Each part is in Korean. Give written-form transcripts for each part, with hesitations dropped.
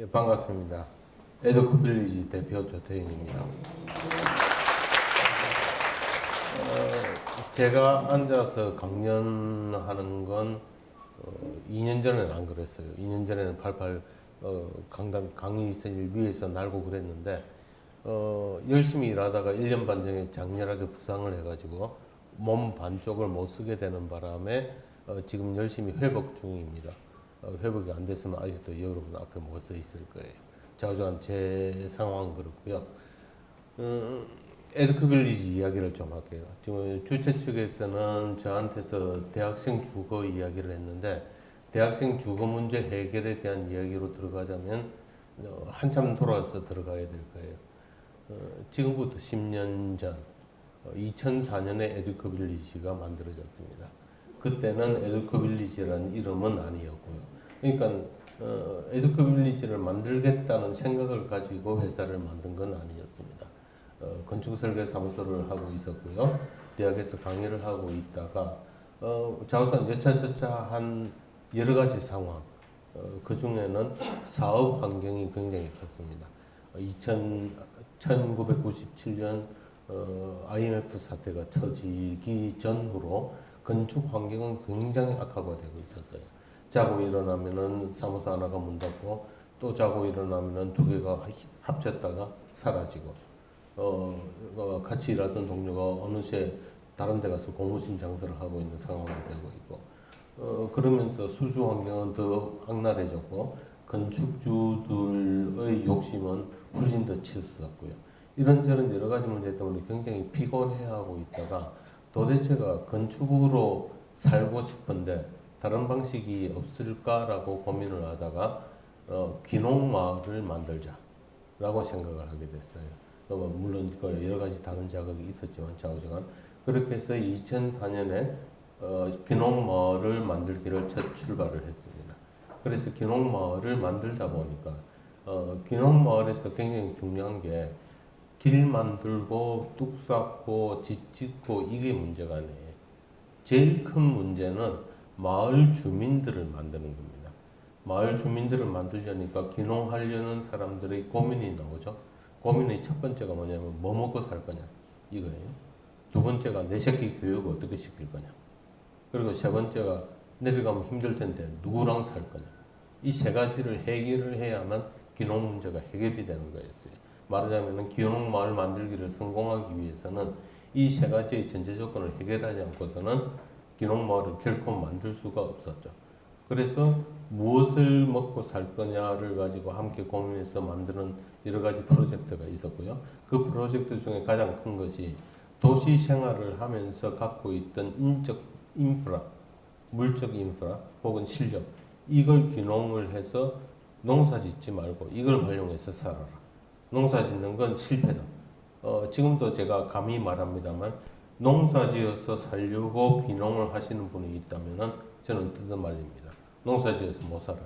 예, 반갑습니다. 에듀커빌리지 대표 조태인입니다. 제가 앉아서 강연하는 건 2년 전에는 안 그랬어요. 2년 전에는 팔팔 강의실 위에서 날고 그랬는데 열심히 일하다가 1년 반 전에 장렬하게 부상을 해가지고 몸 반쪽을 못 쓰게 되는 바람에 지금 열심히 회복 중입니다. 회복이 안 됐으면 아직도 여러분 앞에 못 서 있을 거예요. 자주한 제 상황은 그렇고요. 에듀커빌리지 이야기를 좀 할게요. 지금 주최 측에서는 저한테서 대학생 주거 이야기를 했는데 대학생 주거 문제 해결에 대한 이야기로 들어가자면 한참 돌아서 들어가야 될 거예요. 지금부터 10년 전 2004년에 에듀커빌리지가 만들어졌습니다. 그때는 에듀커빌리지라는 이름은 아니었고요. 그러니까 에듀커빌리지를 만들겠다는 생각을 가지고 회사를 만든 건 아니었습니다. 건축설계사무소를 하고 있었고요. 대학에서 강의를 하고 있다가 자우선 여차저차한 여러 가지 상황, 그 중에는 사업 환경이 굉장히 컸습니다. 1997년 IMF 사태가 터지기 전후로 건축 환경은 굉장히 악화되고 있었어요. 자고 일어나면은 사무소 하나가 문 닫고 또 자고 일어나면은 두 개가 합쳤다가 사라지고 같이 일하던 동료가 어느새 다른 데 가서 고무신 장사를 하고 있는 상황이 되고 있고 그러면서 수주 환경은 더 악랄해졌고 건축주들의 욕심은 훨씬 더 치솟았고요. 이런저런 여러 가지 문제 때문에 굉장히 피곤해하고 있다가 도대체가 건축으로 살고 싶은데 다른 방식이 없을까라고 고민을 하다가 귀농마을을 만들자라고 생각을 하게 됐어요. 물론 여러 가지 다른 자극이 있었지만 좌우지간 그렇게 해서 2004년에 귀농마을을 만들기를 첫 출발을 했습니다. 그래서 귀농마을을 만들다 보니까 귀농마을에서 굉장히 중요한 게 길 만들고 뚝 쌓고 집 짓고 이게 문제가 아니에요. 제일 큰 문제는 마을 주민들을 만드는 겁니다. 마을 주민들을 만들려니까 귀농하려는 사람들의 고민이 나오죠. 고민의 첫 번째가 뭐냐면 뭐 먹고 살 거냐 이거예요. 두 번째가 내 새끼 교육을 어떻게 시킬 거냐. 그리고 세 번째가 내려가면 힘들 텐데 누구랑 살 거냐. 이 세 가지를 해결을 해야만 귀농 문제가 해결이 되는 거였어요. 말하자면 귀농마을 만들기를 성공하기 위해서는 이 세 가지의 전제 조건을 해결하지 않고서는 귀농마을을 결코 만들 수가 없었죠. 그래서 무엇을 먹고 살 거냐를 가지고 함께 고민해서 만드는 여러 가지 프로젝트가 있었고요. 그 프로젝트 중에 가장 큰 것이 도시 생활을 하면서 갖고 있던 인적 인프라, 물적 인프라 혹은 실력 이걸 귀농을 해서 농사 짓지 말고 이걸 활용해서 살아라. 농사 짓는 건 실패다. 지금도 제가 감히 말합니다만 농사 지어서 살려고 귀농을 하시는 분이 있다면 저는 뜯어 말립니다. 농사 지어서 못 살아요.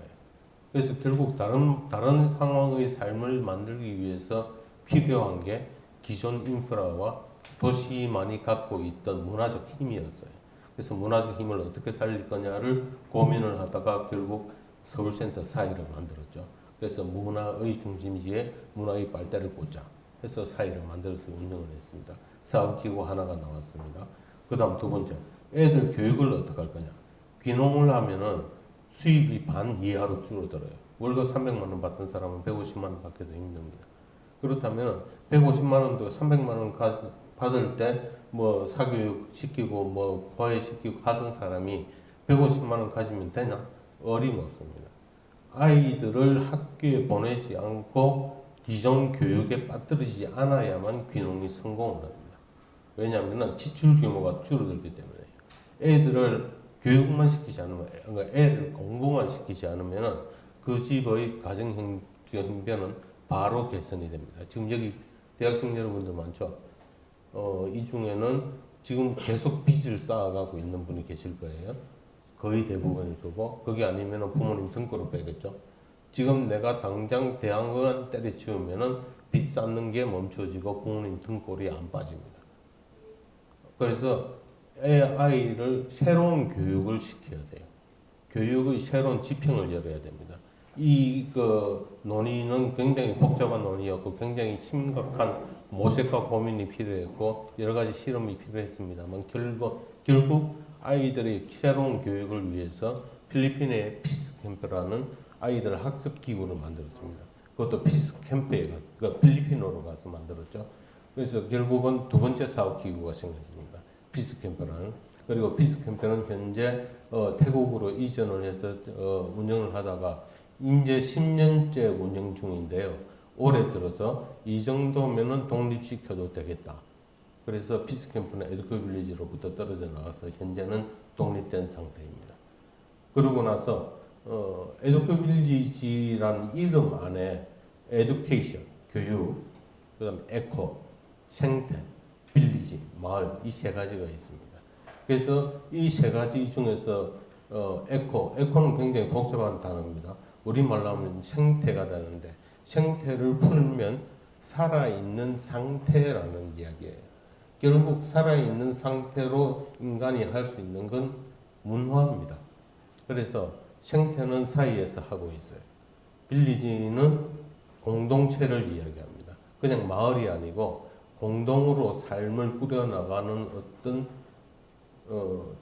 그래서 결국 다른 상황의 삶을 만들기 위해서 필요한 게 기존 인프라와 도시만이 갖고 있던 문화적 힘이었어요. 그래서 문화적 힘을 어떻게 살릴 거냐를 고민을 하다가 결국 서울센터 사이를 만들었죠. 그래서 문화의 중심지에 문화의 빨대를 꽂자 해서 사이를 만들어서 운영을 했습니다. 사업기구 하나가 나왔습니다. 그 다음 두 번째, 애들 교육을 어떻게 할 거냐. 귀농을 하면은 수입이 반 이하로 줄어들어요. 월급 300만 원 받던 사람은 150만 원 받기도 힘듭니다. 그렇다면 150만 원도 300만 원 받을 때 뭐 사교육 시키고 뭐 과외 시키고 하던 사람이 150만 원 가지면 되나? 어림없습니다. 아이들을 학교에 보내지 않고 기존 교육에 빠뜨리지 않아야만 귀농이 성공을 합니다. 왜냐하면 지출 규모가 줄어들기 때문에 애들을 교육만 시키지 않으면 그러니까 애를 공부만 시키지 않으면 그 집의 가정 형편은 바로 개선이 됩니다. 지금 여기 대학생 여러분들 많죠? 이 중에는 지금 계속 빚을 쌓아가고 있는 분이 계실 거예요. 거의 대부분일 거고 그게 아니면 부모님 등골을 빼겠죠. 지금 내가 당장 대학원 때려치우면은 빚 쌓는 게 멈춰지고 부모님 등골이 안 빠집니다. 그래서 아이를 새로운 교육을 시켜야 돼요. 교육의 새로운 지평을 열어야 됩니다. 이 그 논의는 굉장히 복잡한 논의였고 굉장히 심각한 모색과 고민이 필요했고 여러 가지 실험이 필요했습니다만 결국 아이들의 새로운 교육을 위해서 필리핀의 피스 캠프라는 아이들 학습 기구를 만들었습니다. 그것도 피스 캠프에 가서, 그러니까 필리핀으로 가서 만들었죠. 그래서 결국은 두 번째 사업 기구가 생겼습니다. 피스 캠프라는. 그리고 피스 캠프는 현재 태국으로 이전을 해서 운영을 하다가 이제 10년째 운영 중인데요. 올해 들어서 이 정도면은 독립시켜도 되겠다. 그래서 피스캠프는 에듀코 빌리지로부터 떨어져 나와서 현재는 독립된 상태입니다. 그러고 나서 에듀코 빌리지라는 이름 안에 에듀케이션, 교육, 그다음 에코, 생태, 빌리지, 마을 이 세 가지가 있습니다. 그래서 이 세 가지 중에서 에코는 굉장히 복잡한 단어입니다. 우리말로 하면 생태가 되는데 생태를 풀면 살아있는 상태라는 이야기예요. 결국 살아있는 상태로 인간이 할 수 있는 건 문화입니다. 그래서 생태는 사이에서 하고 있어요. 빌리지는 공동체를 이야기합니다. 그냥 마을이 아니고 공동으로 삶을 꾸려나가는 어떤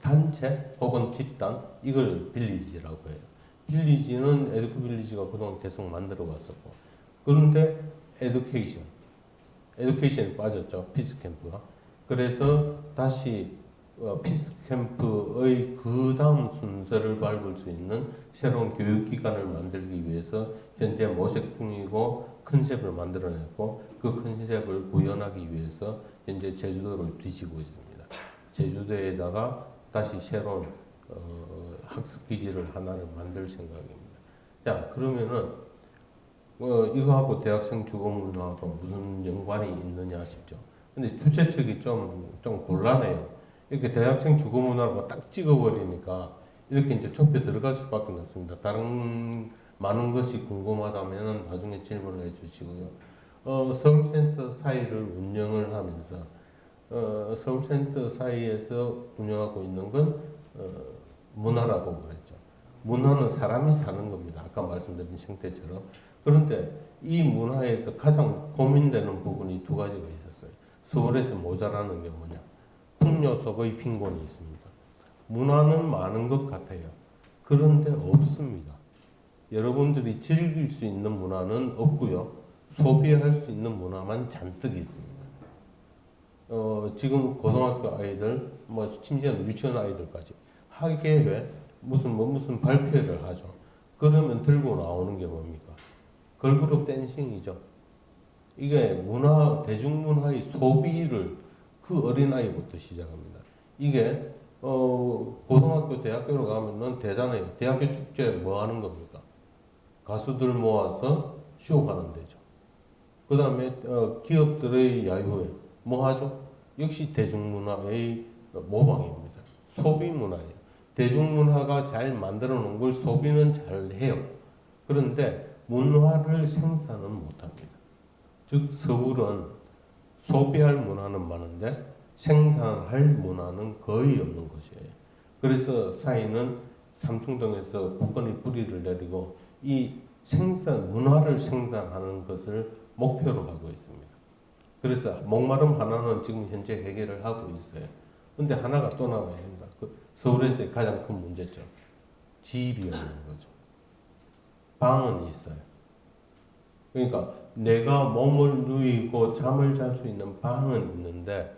단체 혹은 집단 이걸 빌리지라고 해요. 빌리지는 에듀코 빌리지가 그동안 계속 만들어 왔었고 그런데 에듀케이션이 빠졌죠. 피스캠프가. 그래서 다시 피스캠프의 그 다음 순서를 밟을 수 있는 새로운 교육기관을 만들기 위해서 현재 모색 중이고 컨셉을 만들어냈고 그 컨셉을 구현하기 위해서 현재 제주도를 뒤지고 있습니다. 제주도에다가 다시 새로운 학습 기지를 하나를 만들 생각입니다. 자, 그러면은 이거하고 대학생 주거 문화하고 무슨 연관이 있느냐 싶죠. 근데 주최측이 좀 곤란해요. 이렇게 대학생 주거 문화라고 딱 찍어버리니까 이렇게 이제 좁혀 들어갈 수밖에 없습니다. 다른 많은 것이 궁금하다면 나중에 질문을 해주시고요. 서울센터 사이를 운영을 하면서 서울센터 사이에서 운영하고 있는 건 문화라고 그랬죠. 문화는 사람이 사는 겁니다. 아까 말씀드린 생태처럼. 그런데 이 문화에서 가장 고민되는 부분이 두 가지가 있었어요. 서울에서 모자라는 게 뭐냐? 풍요 속의 빈곤이 있습니다. 문화는 많은 것 같아요. 그런데 없습니다. 여러분들이 즐길 수 있는 문화는 없고요. 소비할 수 있는 문화만 잔뜩 있습니다. 지금 고등학교 아이들, 뭐 심지어 유치원 아이들까지 학예회 무슨 발표를 하죠. 그러면 들고 나오는 게 뭡니까? 걸그룹 댄싱이죠. 이게 문화, 대중문화의 소비를 그 어린아이부터 시작합니다. 이게 고등학교, 대학교로 가면은 대단해요. 대학교 축제 뭐 하는 겁니까? 가수들 모아서 쇼하는 데죠. 그 다음에 기업들의 야유회 뭐 하죠? 역시 대중문화의 모방입니다. 소비문화예요. 대중문화가 잘 만들어 놓은 걸 소비는 잘 해요. 그런데 문화를 생산은 못합니다. 즉 서울은 소비할 문화는 많은데 생산할 문화는 거의 없는 곳이에요. 그래서 사이는 삼청동에서 국건이 뿌리를 내리고 이 문화를 생산하는 것을 목표로 하고 있습니다. 그래서 목마름 하나는 지금 현재 해결을 하고 있어요. 근데 하나가 또 남아야 합니다. 서울에서의 가장 큰 문제점. 집이 없는 거죠. 방은 있어요. 그러니까 내가 몸을 누이고 잠을 잘 수 있는 방은 있는데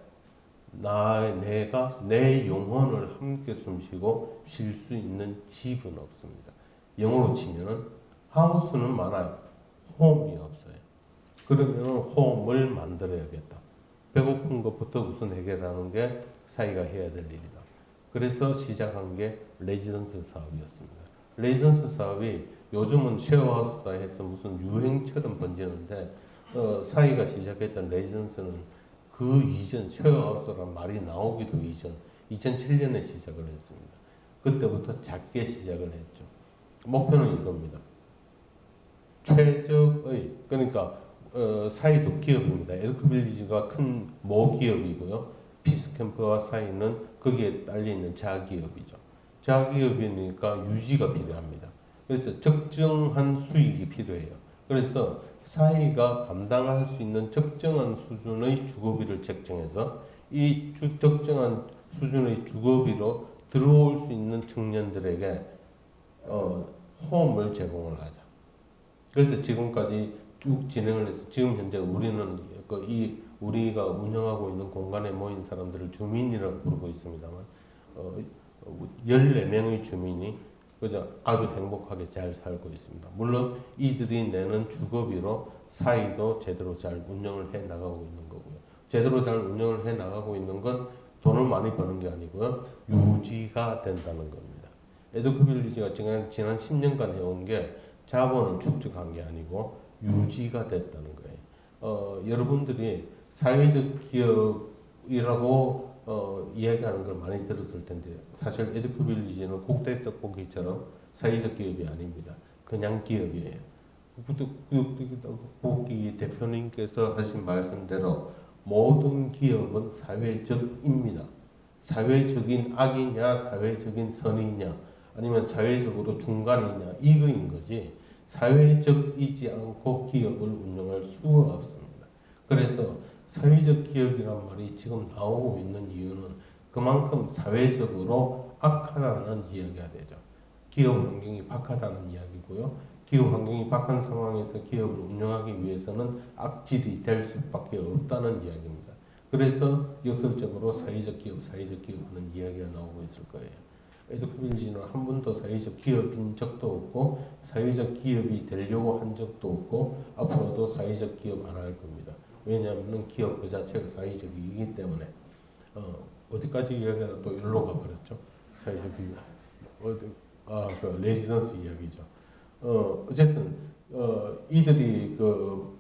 내가 내 영혼을 함께 숨쉬고 쉴 수 있는 집은 없습니다. 영어로 치면은 하우스는 많아요. 홈이 없어요. 그러면 홈을 만들어야겠다. 배고픈 것부터 우선 해결하는 게 사이가 해야 될 일이다. 그래서 시작한 게 레지던스 사업이었습니다. 레지던스 사업이 요즘은 쉐어하우스다 해서 무슨 유행처럼 번지는데 사이가 시작했던 레지던스는 그 이전 쉐어하우스라는 말이 나오기도 이전 2007년에 시작을 했습니다. 그때부터 작게 시작을 했죠. 목표는 이겁니다. 최적의 그러니까 사이도 기업입니다. 에듀코 빌리지가 큰 모기업이고요. 피스캠프와 사이는 거기에 딸려 있는 자기업이죠. 자기업이니까 유지가 필요합니다. 그래서 적정한 수익이 필요해요. 그래서 사회가 감당할 수 있는 적정한 수준의 주거비를 책정해서 이 적정한 수준의 주거비로 들어올 수 있는 청년들에게 홈을 제공을 하자. 그래서 지금까지 쭉 진행을 해서 지금 현재 우리는 우리가 운영하고 있는 공간에 모인 사람들을 주민이라고 부르고 있습니다만 14명의 주민이 그저 아주 행복하게 잘 살고 있습니다. 물론 이들이 내는 주거비로 사이도 제대로 잘 운영을 해 나가고 있는 거고요. 제대로 잘 운영을 해 나가고 있는 건 돈을 많이 버는 게 아니고요. 유지가 된다는 겁니다. 에듀커빌리지가 지난 10년간 해온 게 자본을 축적한 게 아니고 유지가 됐다는 거예요. 여러분들이 사회적 기업이라고 이야기하는 걸 많이 들었을 텐데 사실 에듀커빌리지는 국대 떡볶이처럼 사회적 기업이 아닙니다. 그냥 기업이에요. 떡볶이 대표님께서 하신 말씀대로 모든 기업은 사회적입니다. 사회적인 악이냐 사회적인 선이냐 아니면 사회적으로 중간이냐 이거인 거지 사회적이지 않고 기업을 운영할 수가 없습니다. 그래서 사회적 기업이란 말이 지금 나오고 있는 이유는 그만큼 사회적으로 악하다는 이야기가 되죠. 기업 환경이 박하다는 이야기고요. 기업 환경이 박한 상황에서 기업을 운영하기 위해서는 악질이 될 수밖에 없다는 이야기입니다. 그래서 역설적으로 사회적 기업 하는 이야기가 나오고 있을 거예요. 에듀커빌리지는 한 번도 사회적 기업인 적도 없고 사회적 기업이 되려고 한 적도 없고 앞으로도 사회적 기업 안 할 겁니다. 왜냐하면 기업 그 자체가 사회적이기 때문에 어디까지 이야기하다 또 일로 가버렸죠. 사회적 기업 그 레지던스 이야기죠. 어쨌든 이들이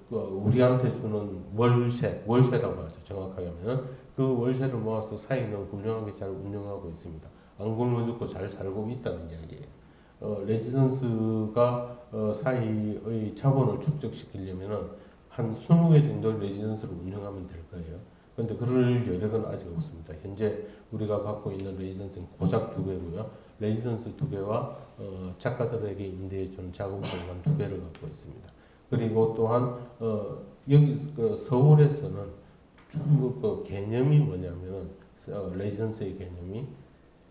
우리한테 주는 월세라고 하죠. 정확하게 하면은 그 월세를 모아서 사회는 훌륭하게 잘 운영하고 있습니다. 안 굶어 죽고 잘 살고 있다는 이야기예요. 레지던스가 사회의 자본을 축적시키려면은 한 20개 정도의 레지던스를 운영하면 될 거예요. 그런데 그럴 여력은 아직 없습니다. 현재 우리가 갖고 있는 레지던스는 고작 2개고요. 레지던스 2개와 작가들에게 임대해주는 작업 공간 2개를 갖고 있습니다. 그리고 또한 여기 서울에서는 그 개념이 뭐냐면은 레지던스의 개념이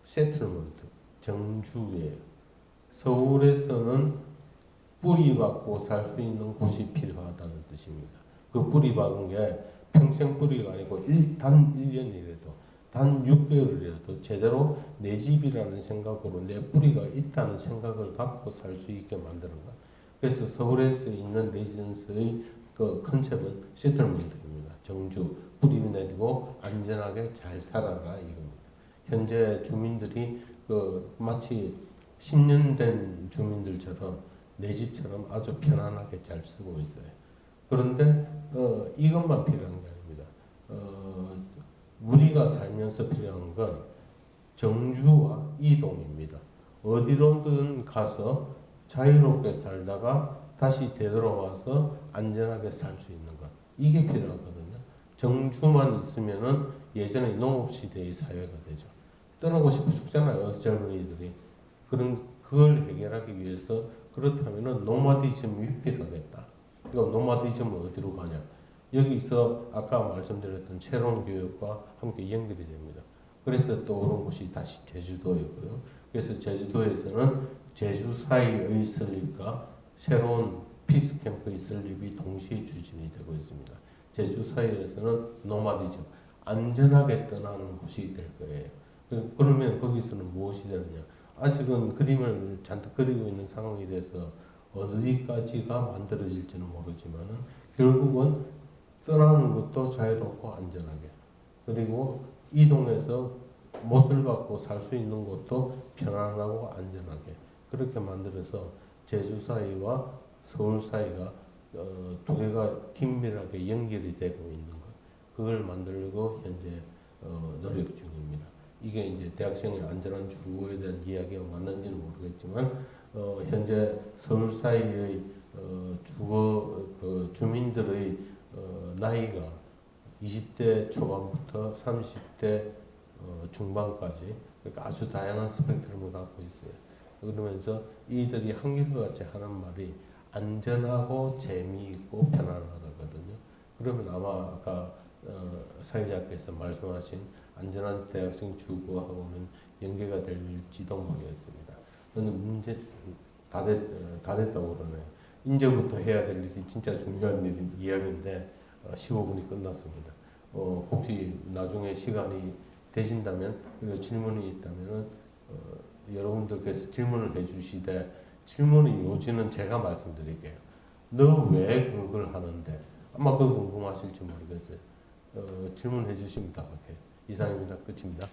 세틀먼트, 정주예요. 서울에서는 뿌리박고 살 수 있는 곳이 필요하다는 뜻입니다. 그 뿌리박은 게 평생 뿌리가 아니고 단 1년이라도 단 6개월이라도 제대로 내 집이라는 생각으로 내 뿌리가 있다는 생각을 갖고 살 수 있게 만드는 것. 그래서 서울에서 있는 레지던스의 그 컨셉은 세틀먼트입니다. 정주, 뿌리 내리고 안전하게 잘 살아라 이겁니다. 현재 주민들이 마치 10년 된 주민들처럼 내 집처럼 아주 편안하게 잘 쓰고 있어요. 그런데 이것만 필요한 게 아닙니다. 우리가 살면서 필요한 건 정주와 이동입니다. 어디로든 가서 자유롭게 살다가 다시 되돌아와서 안전하게 살 수 있는 것. 이게 필요하거든요. 정주만 있으면은 예전에 농업시대의 사회가 되죠. 떠나고 싶어 죽잖아요, 젊은이들이. 그걸 해결하기 위해서 그렇다면은 노마디즘이 필요하겠다. 그럼 노마디즘은 어디로 가냐? 여기서 아까 말씀드렸던 새로운 교육과 함께 연결이 됩니다. 그래서 떠오른 곳이 다시 제주도였고요. 그래서 제주도에서는 제주 사이의 설립과 새로운 피스캠프의 설립이 동시에 추진이 되고 있습니다. 제주 사이에서는 노마디즘, 안전하게 떠나는 곳이 될 거예요. 그러면 거기서는 무엇이 되느냐? 아직은 그림을 잔뜩 그리고 있는 상황이 돼서 어디까지가 만들어질지는 모르지만은 결국은 떠나는 것도 자유롭고 안전하게 그리고 이동해서 못을 받고 살 수 있는 것도 편안하고 안전하게 그렇게 만들어서 제주 사이와 서울 사이가 두 개가 긴밀하게 연결이 되고 있는 것 그걸 만들고 현재 노력 중입니다. 이게 이제 대학생의 안전한 주거에 대한 이야기가 맞는지는 모르겠지만 현재 서울 사이의 주거 주민들의 나이가 20대 초반부터 30대 중반까지 그러니까 아주 다양한 스펙트럼을 갖고 있어요. 그러면서 이들이 한결같이 하는 말이 안전하고 재미있고 편안하거든요. 그러면 아마 아까 사회자께서 말씀하신 안전한 대학생 주거하고는 연계가 될지도 모르겠습니다. 저는 문제 다 됐다고 그러네요. 이제부터 해야 될 일이 진짜 중요한 이야기인데 15분이 끝났습니다. 혹시 나중에 시간이 되신다면 그리고 질문이 있다면 여러분들께서 질문을 해주시되 질문의 요지는 제가 말씀드릴게요. 너 왜 그걸 하는데? 아마 그거 궁금하실지 모르겠어요. 질문해 주시면 답할게요. 이상입니다. 끝입니다.